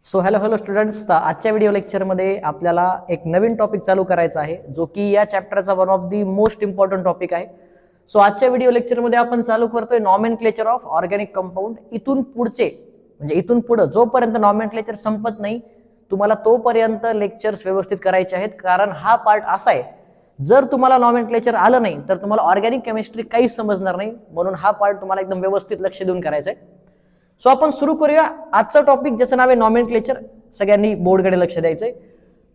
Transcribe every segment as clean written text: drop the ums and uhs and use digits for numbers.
So hello students, आजच्या video लेक्चरमध्ये आपल्याला एक नवीन टॉपिक चालू करायचा आहे जो की या चॅप्टरचा one of the most important topic आहे. सो आजच्या व्हिडिओ लेक्चरमध्ये आपण चालू करतोय नॉमेनक्लेचर ऑफ ऑर्गॅनिक कंपाऊंड. इथून पुढचे म्हणजे इथून पुढे जोपर्यंत नॉमेनक्लेचर संपत नाही तुम्हाला तोपर्यंत लेक्चर्स व्यवस्थित करायचे आहेत, कारण हा पार्ट असा आहे जर तुम्हाला नॉमेनक्लेचर आलं नाही तर तुम्हाला ऑर्गॅनिक केमिस्ट्री काहीच समजणार नाही. म्हणून हा पार्ट तुम्हाला एकदम व्यवस्थित लक्ष देऊन करायचा आहे. सो आपण सुरू करूया आजचं टॉपिक ज्याचं नाव आहे नॉमेनक्लेचर. सगळ्यांनी बोर्डकडे लक्ष द्यायचंय.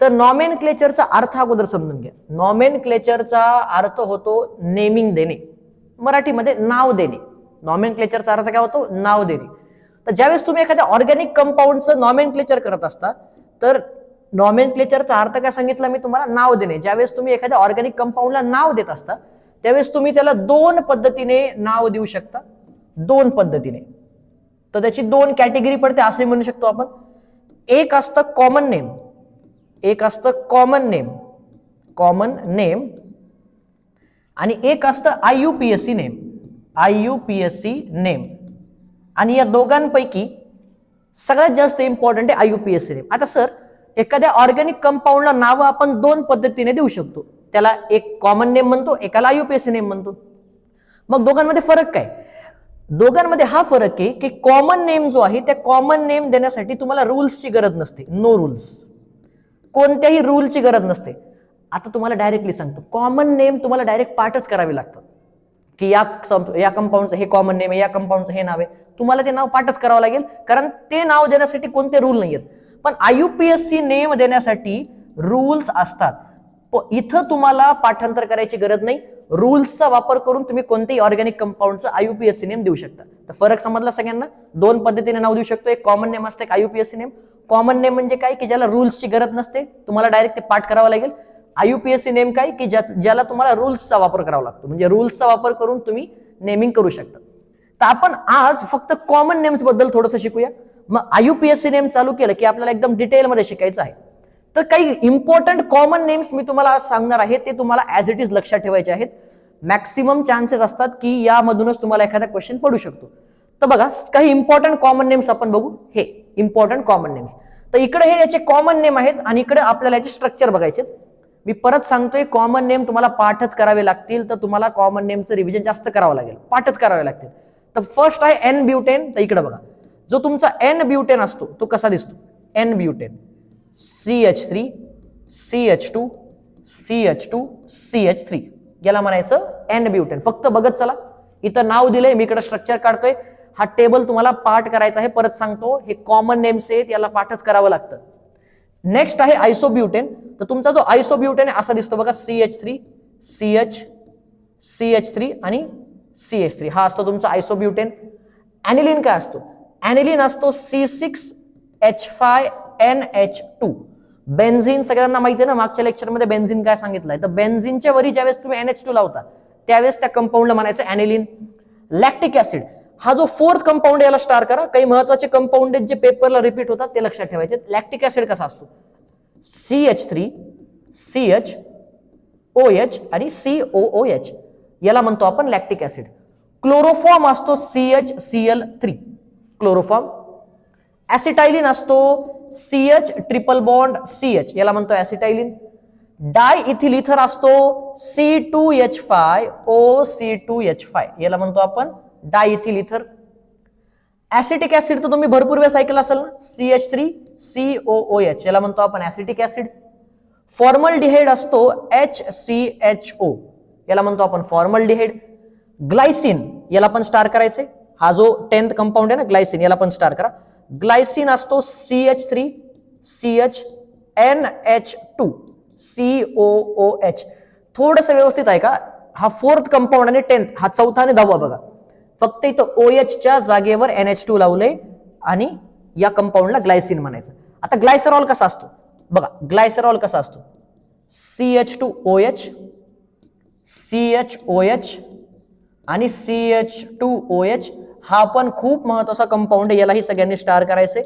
तर नॉमेनक्लेचरचा अर्थ अगोदर समजून घ्या. नॉमेनक्लेचरचा अर्थ होतो नेमिंग देणे, मराठीमध्ये नाव देणे. नॉमेनक्लेचरचा अर्थ काय होतो? नाव देणे. तर ज्यावेळेस तुम्ही एखाद्या ऑर्गॅनिक कंपाऊंडचं नॉमेनक्लेचर करत असता तर नॉमेनक्लेचरचा अर्थ काय सांगितलं मी तुम्हाला? नाव देणे. ज्यावेळेस तुम्ही एखाद्या ऑर्गॅनिक कंपाऊंडला नाव देत असता त्यावेळेस तुम्ही त्याला दोन पद्धतीने नाव देऊ शकता. दोन पद्धतीने. तर त्याची दोन कॅटेगरी पडते असे म्हणू शकतो आपण. एक असतं कॉमन नेम, एक असतं कॉमन नेम आणि एक असतं IUPAC नेम. IUPAC name. आणि या दोघांपैकी सगळ्यात जास्त इम्पॉर्टंट आहे IUPAC नेम. आता सर, एखाद्या ऑर्गॅनिक कंपाऊंडला नाव आपण दोन पद्धतीने देऊ शकतो. त्याला एक कॉमन नेम म्हणतो, एकाला IUPAC नेम म्हणतो. मग दोघांमध्ये फरक काय? दोघांमध्ये हा फरक आहे की कॉमन नेम जो आहे त्या कॉमन नेम देण्यासाठी तुम्हाला रूल्सची गरज नसते. No rules. कोणत्याही रूलची गरज नसते. आता तुम्हाला डायरेक्टली सांगतो, कॉमन नेम तुम्हाला डायरेक्ट पाठच करावे लागतं की या कंपाऊंडचं हे कॉमन नेम आहे, या कंपाऊंडचं हे नाव आहे. तुम्हाला ते नाव पाठच करावं लागेल, कारण ते नाव देण्यासाठी कोणते रूल नाही आहेत. पण IUPAC नेम देण्यासाठी रूल्स असतात. इथं तुम्हाला पाठांतर करायची गरज नाही. रूल्सचा वापर करून तुम्ही कोणत्याही ऑर्गॅनिक कंपाऊंडचं IUPAC नेम देऊ शकता. तर फरक समजला सगळ्यांना? दोन पद्धतीने नाव देऊ शकतो. एक कॉमन नेम असते, एक IUPAC नेम. कॉमन नेम म्हणजे काय की ज्याला रूल्सची गरज नसते, तुम्हाला डायरेक्ट ते पाठ करावं लागेल. IUPAC नेम काय की ज्याला तुम्हाला रूल्सचा वापर करावा लागतो, म्हणजे रूल्सचा वापर करून तुम्ही नेमिंग करू शकता. तर आपण आज फक्त कॉमन नेम्स बद्दल थोडंसं शिकूया. मग IUPAC नेम चालू केलं की आपल्याला एकदम डिटेलमध्ये शिकायचं आहे. तर काही इम्पॉर्टंट कॉमन नेम्स मी तुम्हाला सांगणार आहे, ते तुम्हाला ऍज इट इज लक्षात ठेवायचे आहेत. मॅक्सिमम चान्सेस असतात की यामधूनच तुम्हाला एखादा क्वेश्चन पडू शकतो. तर बघा, काही इम्पॉर्टंट कॉमन नेम्स आपण बघू. हे इम्पॉर्टंट कॉमन नेम्स. तर इकडे हे याचे कॉमन नेम आहेत आणि इकडे आपल्याला याचे स्ट्रक्चर बघायचे. मी परत सांगतोय, कॉमन नेम तुम्हाला पाठच करावे लागतील. तर तुम्हाला कॉमन नेमचं रिव्हिजन जास्त करावं लागेल, पाठच करावे लागतील. तर फर्स्ट आहे N ब्युटेन. तर इकडे बघा, जो तुमचा N ब्युटेन असतो तो कसा दिसतो? N butane. CH3 CH2 CH2 CH3 याला म्हणायचं N ब्युटेन. फक्त बघत चला. इथं नाव दिलंय, मी इकडे स्ट्रक्चर काढतोय. हा टेबल तुम्हाला पाठ करायचा आहे. परत सांगतो, हे कॉमन नेम्स आहेत, याला पाठच करावं लागतं. नेक्स्ट आहे आयसोब्युटेन. तर तुमचा जो आयसोब्युटेन आहे असा दिसतो बघा, CH3 CH3 आणि CH3. हा असतो तुमचा आयसोब्युटेन. ऍनिलीन काय असतो? ऍनिलीन असतो C6H5NH2. बेन्झीन सगळ्यांना माहिती आहे ना, मागच्या लेक्चरमध्ये बेन्झीन काय सांगितलंय. तर बेन्झीनच्या वरी ज्यावेळेस तुम्ही NH2 लावता त्यावेळेस त्या कंपाऊंडला म्हणायचं ऍनिलीन. लॅक्टिक ऍसिड हा जो फोर्थ कंपाऊंड, याला स्टार करा. काही महत्वाचे कंपाऊंड आहेत जे पेपरला रिपीट होतात ते लक्षात ठेवायचे. लॅक्टिक ऍसिड कसा असतो? CH3 CHOH आणि COOH याला म्हणतो आपण लॅक्टिक ऍसिड. क्लोरोफॉर्म असतो CHCl3 क्लोरोफॉर्म. ऍसिटायलिन असतो CH ट्रिपल बॉन्ड CH याला म्हणतो ऍसिटायलिन. डाय इथिल इथर असतो C2H5OC2H5 याला म्हणतो आपण डाय इथिल इथर. ऍसिटिक ऍसिड तर तुम्ही भरपूर वेळेस ऐकलं असेल ना, CH3 COOH याला म्हणतो आपण ऍसिटिक ऍसिड. फॉर्मलडिहाइड असतो HCHO याला म्हणतो आपण फॉर्मलडिहाइड. ग्लायसिन याला पण स्टार करायचे. हा जो 10th कंपाऊंड आहे ना ग्लायसिन, याला पण स्टार करा. ग्लायसिन असतो CH3 CHNH2 COOH. थोडंसं व्यवस्थित आहे का? हा फोर्थ कंपाऊंड आणि 10th, हा चौथा आणि 10वा बघा. फक्त इथं OH च्या जागेवर NH2 लावले आणि या कंपाऊंडला ग्लायसिन म्हणायचं. आता ग्लायसेरॉल कसा असतो बघा. ग्लायसेरॉल कसा असतो? CH2OH CHOH आणि CH2OH. हा पण खूप महत्वाचा कंपाऊंड आहे, यालाही सगळ्यांनी स्टार करायचे.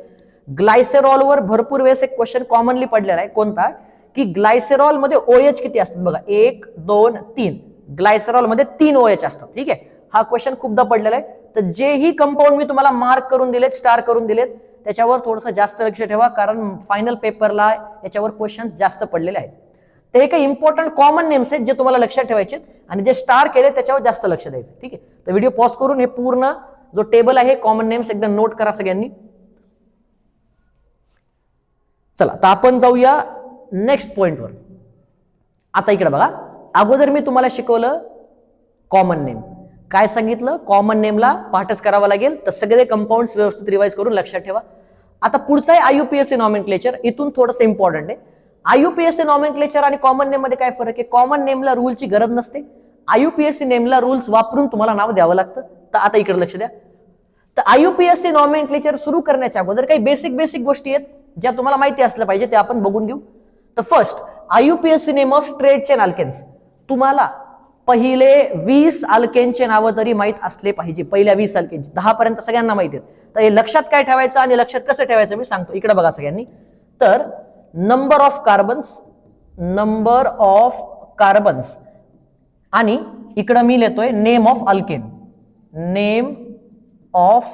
ग्लायसेरॉलवर भरपूर वेळेस एक क्वेश्चन कॉमनली पडलेला आहे. कोणता? की ग्लायसेरॉल मध्ये OH किती असतात बघा. 1 2 3. ग्लायसेरॉल मध्ये 3 OH असतात. ठीक आहे, हा क्वेश्चन खूपदा पडलेला आहे. तर जेही कंपाऊंड मी तुम्हाला मार्क करून दिलेत, स्टार करून दिलेत, त्याच्यावर थोडंसं जास्त लक्ष ठेवा, कारण फायनल पेपरला याच्यावर क्वेश्चन्स जास्त पडलेले आहेत. ते हे काही इम्पॉर्टंट कॉमन नेम्स आहेत जे तुम्हाला लक्षात ठेवायचे आणि जे स्टार केले त्याच्यावर जास्त लक्ष द्यायचं. ठीक आहे, तर व्हिडिओ पॉज करून हे पूर्ण जो टेबल आहे कॉमन नेम्स एकदम नोट करा सगळ्यांनी. चला तर आपण जाऊया नेक्स्ट पॉइंटवर. आता इकडे बघा, अगोदर मी तुम्हाला शिकवलं कॉमन नेम. काय सांगितलं? कॉमन नेमला पाठच करावा लागेल, तर सगळे कंपाऊंड्स व्यवस्थित रिवाइज करून लक्षात ठेवा. आता पुढचं आहे आययुपीएससी नॉमेनक्लेचर. इथून थोडंसं इम्पॉर्टंट आहे. आययुपीएससी नॉमेनक्लेचर आणि कॉमन नेम मध्ये काय फरक आहे? कॉमन नेमला रूलची गरज नसते, आययुपीएससी नेमला रूल्स वापरून तुम्हाला नाव द्यावं लागतं. तर आता इकडे लक्ष द्या. तर आययुपीएससी नॉमेनक्लेचर सुरू करण्याच्या अगोदर काही बेसिक गोष्टी आहेत ज्या तुम्हाला माहिती असल्या पाहिजे, ते आपण बघून घेऊ. तर first, IUPAC name of straight chain alkanes. तुम्हाला पहिले 20 अल्केनचे नावं तरी माहित असले पाहिजे. पहिल्या 20 अल्केनचे, 10 पर्यंत सगळ्यांना माहिती आहेत. तर हे लक्षात काय ठेवायचं आणि लक्षात कसं ठेवायचं मी सांगतो. इकडे बघा सगळ्यांनी. तर नंबर ऑफ कार्बन्स आणि इकडं मी लिहितोय name of alkane. Name of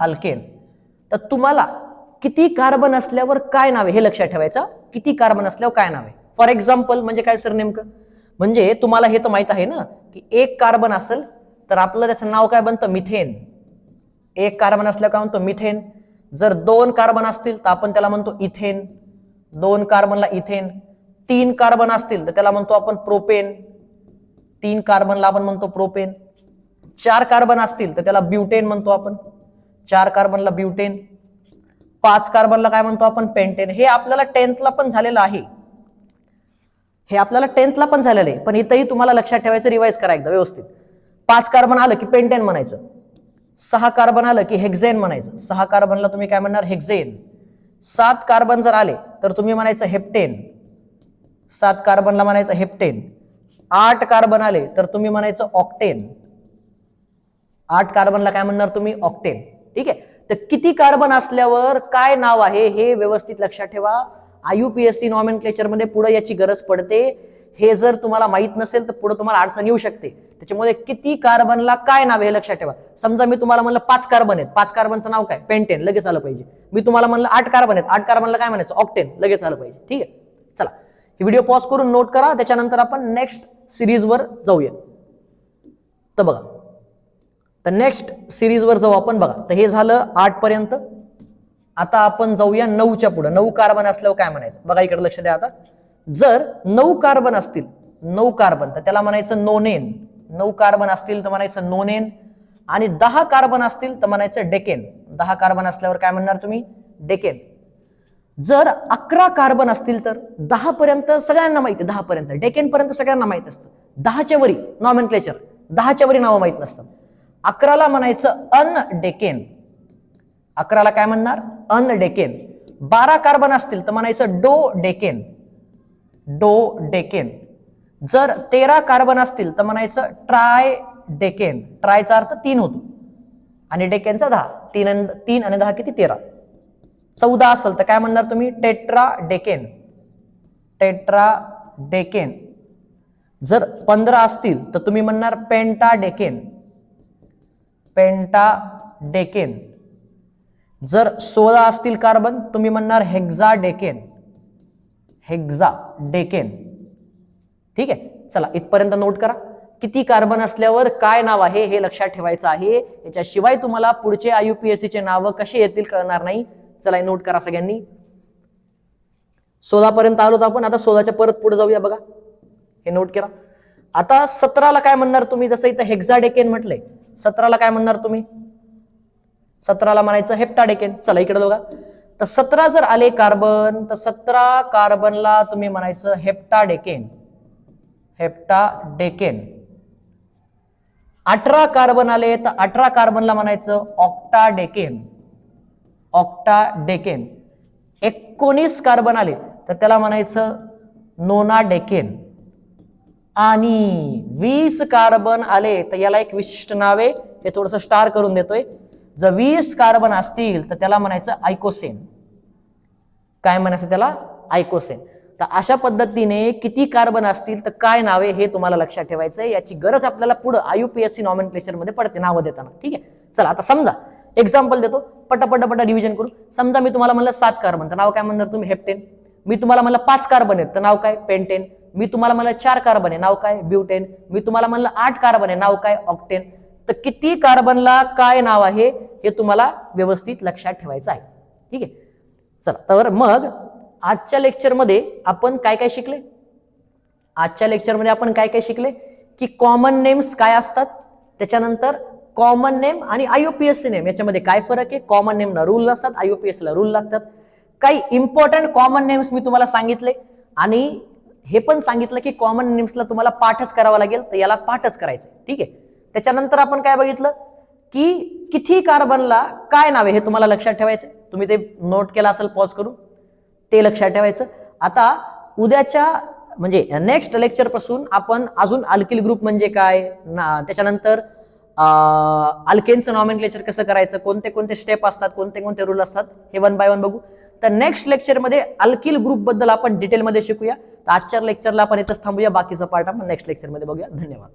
alkane. तर तुम्हाला किती कार्बन असल्यावर काय नाव आहे हे लक्षात ठेवायचं. किती कार्बन असल्यावर काय नाव आहे. फॉर एक्झाम्पल म्हणजे काय सर नेमकं? म्हणजे तुम्हाला हे तर माहित आहे ना की 1 कार्बन असेल तर आपलं त्याचं नाव काय बनतं? मिथेन. 1 कार्बन असल्यावर काय म्हणतो? मिथेन. जर 2 कार्बन असतील तर आपण त्याला म्हणतो इथेन. 2 कार्बनला इथेन. 3 कार्बन असतील तर त्याला म्हणतो आपण प्रोपेन. 3 कार्बनला आपण म्हणतो प्रोपेन. 4 कार्बन असतील तर त्याला ब्युटेन म्हणतो आपण. 4 कार्बनला ब्युटेन. 5 कार्बनला काय म्हणतो आपण? पेंटेन. हे आपल्याला 10th पण झालेलं आहे. पण इथंही तुम्हाला लक्षात ठेवायचं, रिवाइज करा एकदा व्यवस्थित. 5 कार्बन आलं की पेंटेन म्हणायचं. 6 कार्बन आलं की हेक्झेन म्हणायचं. 6 कार्बनला तुम्ही काय म्हणणार? हेक्झेन. 7 कार्बन जर आले तर तुम्ही म्हणायचं हेप्टेन. 7 कार्बनला म्हणायचं हेप्टेन. 8 कार्बन आले तर तुम्ही म्हणायचं ऑक्टेन. 8 कार्बनला काय म्हणणार तुम्ही? ऑक्टेन. ठीक आहे. तर किती कार्बन असल्यावर काय नाव आहे हे व्यवस्थित लक्षात ठेवा. आययुपीएससी नॉमेनक्लेचर मध्ये पुढे याची गरज पडते. हे जर तुम्हाला माहित नसेल तर पुढे तुम्हाला अडचण येऊ शकते. त्याच्यामुळे किती कार्बनला काय नाव हे लक्षात ठेवा. समजा मी तुम्हाला म्हणलं 5 कार्बन आहेत, 5 कार्बनचं नाव काय? पेंटेन. लगेच आलं पाहिजे. मी तुम्हाला म्हणलं 8 कार्बन आहेत, 8 कार्बनला काय म्हणायचं? ऑक्टेन. लगेच आलं पाहिजे. ठीक आहे. चला ही व्हिडिओ पॉज करून नोट करा. त्याच्यानंतर आपण नेक्स्ट सिरीजवर जाऊया. तर बघा, तर नेक्स्ट सिरीजवर जाऊ आपण. बघा, तर हे झालं 8 पर्यंत. आता आपण जाऊया 9च्या पुढे. 9 कार्बन असल्यावर काय म्हणायचं? बघा इकडे लक्ष द्या. आता जर 9 कार्बन असतील, 9 कार्बन तर त्याला म्हणायचं नोनेन. 9 कार्बन असतील तर म्हणायचं नोनेन. आणि 10 कार्बन असतील तर म्हणायचं डेकेन. 10 कार्बन असल्यावर काय म्हणणार तुम्ही? डेकेन. जर 11 कार्बन असतील तर 10 पर्यंत सगळ्यांना माहिती, 10 पर्यंत डेकेन पर्यंत सगळ्यांना माहित असतं. 10च्या वरी नॉमेनक्लेचर, 10च्या वरी नावं माहित नसतात. 11ला म्हणायचं अनडेकेन. 11ला काय म्हणणार? अनडेकेन. 12 कार्बन असतील तर म्हणायचं डो डेकेन. जर 13 कार्बन असतील तर म्हणायचं ट्राय डेकेन. ट्रायचा अर्थ 3 होतो आणि डेकेनचा 10. 3 आणि 10 किती? 13. 14 असेल तर काय म्हणणार तुम्ही? Tetra decane. जर 15 असतील तर तुम्ही म्हणणार पेंटा डेकेन. जर 16 असतील कार्बन तुम्ही म्हणणार हेक्झा डेकेन. ठीक आहे. चला इथपर्यंत नोट करा. किती कार्बन असल्यावर काय नाव आहे हे लक्षात ठेवायचं आहे. याच्याशिवाय तुम्हाला पुढचे आययुपीएससी चे नाव कसे येतील कळणार नाही. चला नोट करा सगळ्यांनी. 16 पर्यंत आलो आपण. आता 16च्या परत पुढे जाऊया. बघा हे नोट करा. आता 17ला काय म्हणणार तुम्ही? जसं इथं हेक्झाडेकेन म्हटलंय, 17ला काय म्हणणार तुम्ही? 17ला म्हणायचं हेप्टाडेकेन. चला इकडे बघा. तर 17 जर आले कार्बन तर 17 कार्बनला तुम्ही म्हणायचं हेप्टाडेकेन. 18 कार्बन आले तर 18 कार्बनला म्हणायचं ऑक्टाडेकेन. 19 कार्बन आले तर त्याला म्हणायचं नोनाडेकेन. आणि 20 कार्बन आले तर याला एक विशिष्ट नाव आहे, हे थोडंसं स्टार करून देतोय. जर 20 कार्बन असतील तर त्याला म्हणायचं आयकोसेन. काय म्हणायचं त्याला? आयकोसेन. तर अशा पद्धतीने किती कार्बन असतील तर काय नावे हे तुम्हाला लक्षात ठेवायचं आहे. याची गरज आपल्याला पुढे IUPAC नॉमेनक्लेचर मध्ये पडते नावं देताना. ठीक आहे, चला आता समजा एक्झाम्पल देतो, पटापट डिव्हिजन करू. समजा मी तुम्हाला म्हणलं 7 कार्बन तर नाव काय म्हणणार तुम्ही? हेप्टेन. मी तुम्हाला म्हणलं 5 कार्बन आहेत तर नाव काय? पेंटेन. मी तुम्हाला म्हणलं 4 कार्बन आहे नाव काय? ब्युटेन. मी तुम्हाला म्हणलं 8 कार्बन आहे नाव काय? ऑक्टेन. तर किती कार्बनला काय नाव आहे हे तुम्हाला व्यवस्थित लक्षात ठेवायचं आहे. ठीक आहे, चला तर मग आजच्या लेक्चरमध्ये आपण काय काय शिकले? आजच्या लेक्चरमध्ये आपण काय काय शिकले की कॉमन नेम्स काय असतात, त्याच्यानंतर कॉमन नेम आणि IUPAC नेम याच्यामध्ये काय फरक आहे. कॉमन नेमला रूल असतात, IUPAC ला रूल लागतात. काही इम्पॉर्टंट कॉमन नेम्स मी तुम्हाला सांगितले आणि हे पण सांगितलं की कॉमन नेम्सला तुम्हाला पाठच करावा लागेल, तर याला पाठच करायचं. ठीक आहे, त्याच्यानंतर आपण काय बघितलं की किती कार्बनला काय नाव आहे हे तुम्हाला लक्षात ठेवायचं. तुम्ही ते नोट केलं असेल पॉज करून, ते लक्षात ठेवायचं. आता उद्याच्या म्हणजे नेक्स्ट लेक्चर पासून आपण अजून अल्किल ग्रुप म्हणजे काय, त्याच्यानंतर अल्केनचं नॉमेनक्लेचर कसं करायचं, कोणते कोणते स्टेप असतात, कोणते कोणते रूल असतात, हे 1 बाय 1 बघू. तर नेक्स्ट लेक्चरमध्ये अल्किल ग्रुप बद्दल आपण डिटेलमध्ये शिकूया. तर आजच्या लेक्चरला आपण इथंच थांबूया, बाकीचा पार्ट आपण नेक्स्ट लेक्चरमध्ये बघूया. धन्यवाद.